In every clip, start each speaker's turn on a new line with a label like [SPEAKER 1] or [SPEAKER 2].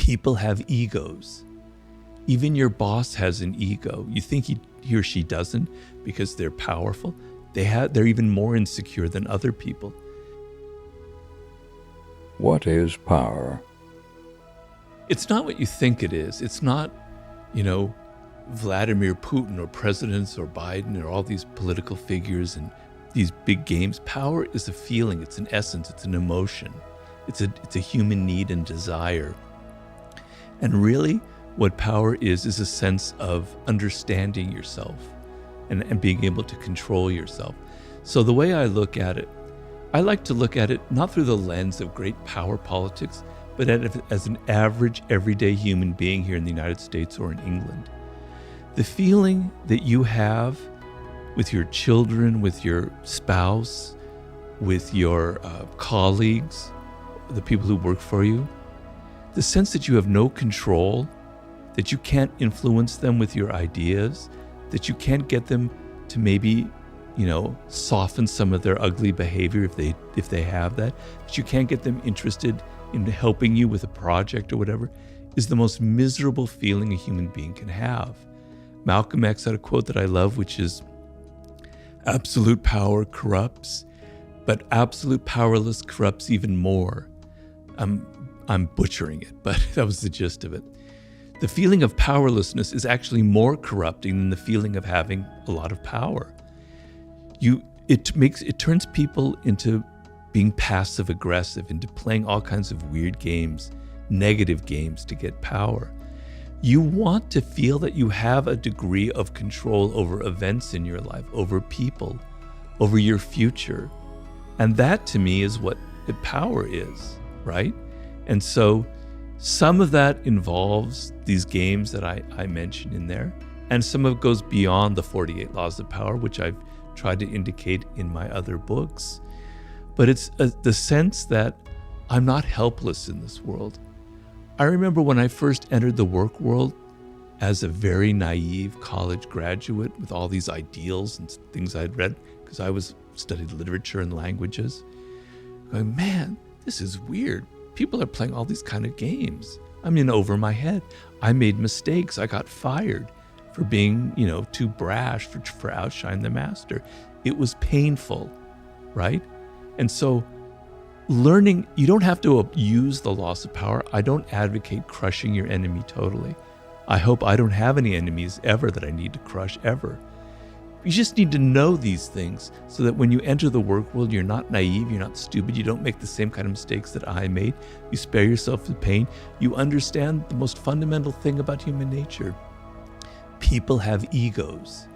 [SPEAKER 1] People have egos. Even your boss has an ego. You think he or she doesn't because they're powerful. They're even more insecure than other people.
[SPEAKER 2] What is power?
[SPEAKER 1] It's not what you think it is. It's not, Vladimir Putin or presidents or Biden or all these political figures and these big games. Power is a feeling. It's an essence. It's an emotion. It's a human need and desire. And really, what power is a sense of understanding yourself and being able to control yourself. So the way I look at it, I like to look at it not through the lens of great power politics, but as an average, everyday human being here in the United States or in England. The feeling that you have with your children, with your spouse, with your colleagues, the people who work for you, the sense that you have no control, that you can't influence them with your ideas, that you can't get them to maybe, soften some of their ugly behavior if they have that you can't get them interested in helping you with a project or whatever, is the most miserable feeling a human being can have. Malcolm X had a quote that I love, which is, "Absolute power corrupts, but absolute powerless corrupts even more." I'm butchering it, but that was the gist of it. The feeling of powerlessness is actually more corrupting than the feeling of having a lot of power. It turns people into being passive aggressive, into playing all kinds of weird games, negative games to get power. You want to feel that you have a degree of control over events in your life, over people, over your future. And that to me is what power is, right? And so some of that involves these games that I mentioned in there, and some of it goes beyond the 48 laws of power, which I've tried to indicate in my other books. But it's the sense that I'm not helpless in this world. I remember when I first entered the work world as a very naive college graduate with all these ideals and things I'd read, because I studied literature and languages, going, man, this is weird. People are playing all these kind of games. I'm in over my head. I made mistakes. I got fired for being, too brash for outshine the master. It was painful, right? And so learning, you don't have to use the loss of power. I don't advocate crushing your enemy totally. I hope I don't have any enemies ever that I need to crush ever. You just need to know these things so that when you enter the work world, you're not naive, you're not stupid, you don't make the same kind of mistakes that I made. You spare yourself the pain. You understand the most fundamental thing about human nature. People have egos.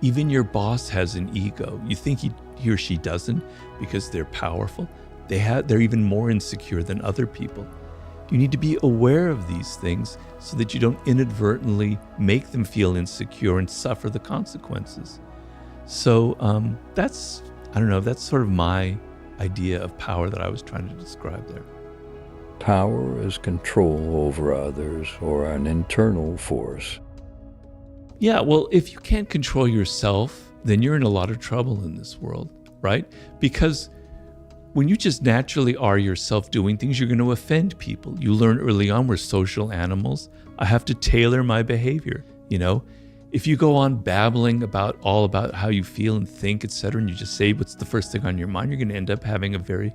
[SPEAKER 1] Even your boss has an ego. You think he or she doesn't because they're powerful. They're even more insecure than other people. You need to be aware of these things so that you don't inadvertently make them feel insecure and suffer the consequences. So that's sort of my idea of power that I was trying to describe there.
[SPEAKER 2] Power is control over others or an internal force.
[SPEAKER 1] Yeah, well, if you can't control yourself, then you're in a lot of trouble in this world, right? Because when you just naturally are yourself doing things, you're going to offend people. You learn early on we're social animals. I have to tailor my behavior. If you go on babbling about how you feel and think, etc., and you just say what's the first thing on your mind, you're going to end up having a very,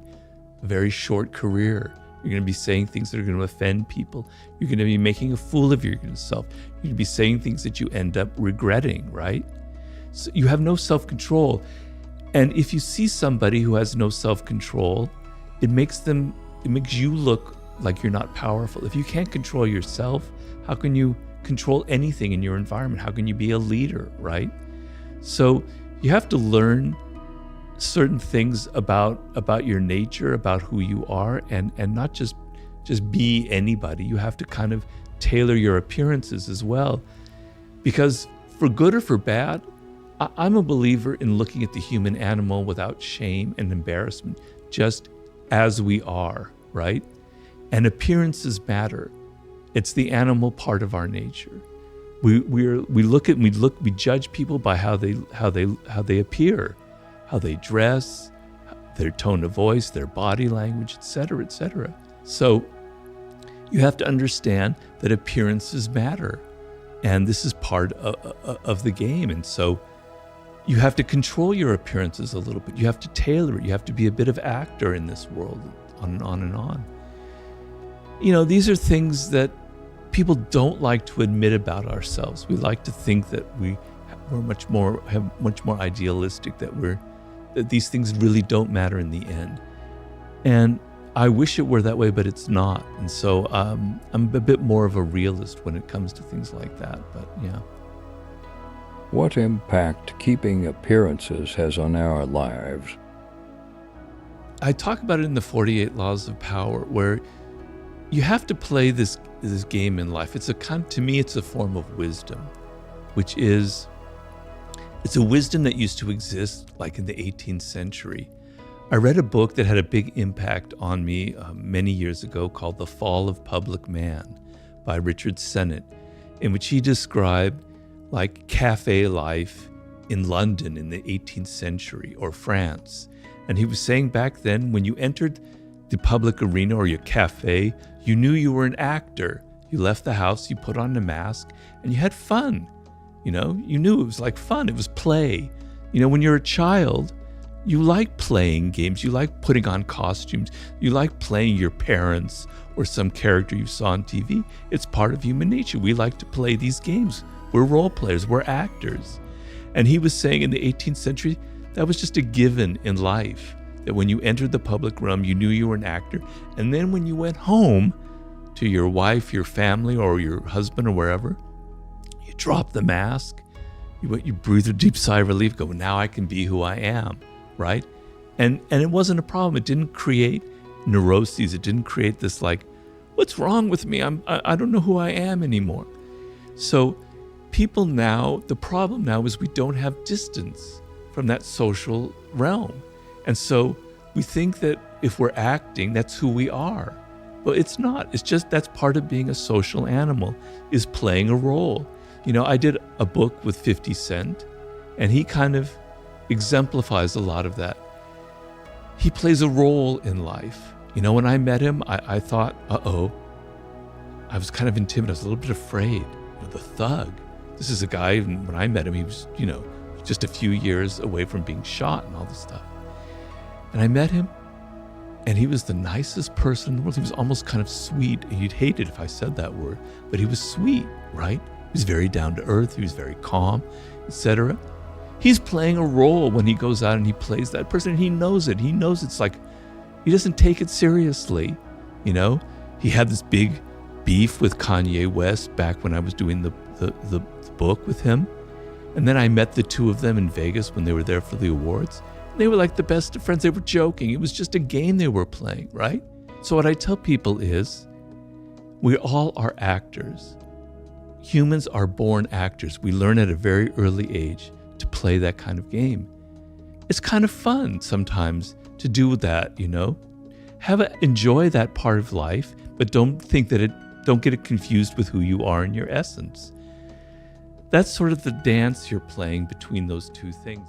[SPEAKER 1] very short career. You're going to be saying things that are going to offend people. You're going to be making a fool of yourself. You're going to be saying things that you end up regretting, right? So you have no self-control. And if you see somebody who has no self-control, it makes you look like you're not powerful. If you can't control yourself, how can you control anything in your environment? How can you be a leader, right? So you have to learn certain things about your nature, about who you are, and not just be anybody. You have to kind of tailor your appearances as well. Because for good or for bad, I'm a believer in looking at the human animal without shame and embarrassment, just as we are, right? And appearances matter. It's the animal part of our nature. We judge people by how they appear, how they dress, their tone of voice, their body language, etc., etc. So You have to understand that appearances matter. And this is part of the game. And so you have to control your appearances a little bit. You have to tailor it. You have to be a bit of actor in this world, on and on and on. You know, these are things that people don't like to admit about ourselves. We like to think that we're much more idealistic, that these things really don't matter in the end. And I wish it were that way, but it's not. And so I'm a bit more of a realist when it comes to things like that. But yeah.
[SPEAKER 2] What impact keeping appearances has on our lives?
[SPEAKER 1] I talk about it in the 48 Laws of Power, where you have to play this game in life. To me, it's a form of wisdom, which is, it's a wisdom that used to exist like in the 18th century. I read a book that had a big impact on me many years ago called The Fall of Public Man by Richard Sennett, in which he described like cafe life in London in the 18th century or France. And he was saying back then, when you entered the public arena or your cafe, you knew you were an actor. You left the house, you put on a mask, and you had fun. You know, you knew it was like fun. It was play. You know, when you're a child, you like playing games. You like putting on costumes. You like playing your parents or some character you saw on TV. It's part of human nature. We like to play these games. We're role players. We're actors. And he was saying in the 18th century, that was just a given in life, that when you entered the public realm, you knew you were an actor. And then when you went home to your wife, your family, or your husband or wherever, you dropped the mask. You breathed a deep sigh of relief, go, now I can be who I am. Right? And it wasn't a problem. It didn't create neuroses. It didn't create this like, what's wrong with me? I don't know who I am anymore. So people now, the problem now is we don't have distance from that social realm. And so we think that if we're acting, that's who we are. Well, it's not. It's just that's part of being a social animal, is playing a role. You know, I did a book with 50 Cent, and he kind of exemplifies a lot of that. He plays a role in life. You know, when I met him, I thought, I was kind of intimidated. I was a little bit afraid. You know, the thug. This is a guy, when I met him, he was, you know, just a few years away from being shot and all this stuff. And I met him, and he was the nicest person in the world. He was almost kind of sweet. You'd hate it if I said that word, but he was sweet, right? He was very down to earth. He was very calm, etc. He's playing a role when he goes out and he plays that person. He knows it. He knows it's like, he doesn't take it seriously. You know, he had this big beef with Kanye West back when I was doing the book with him. And then I met the two of them in Vegas when they were there for the awards. They were like the best of friends. They were joking. It was just a game they were playing, right? So what I tell people is, we all are actors. Humans are born actors. We learn at a very early age to play that kind of game. It's kind of fun sometimes to do that, you know? Enjoy that part of life, but don't get it confused with who you are in your essence. That's sort of the dance you're playing between those two things.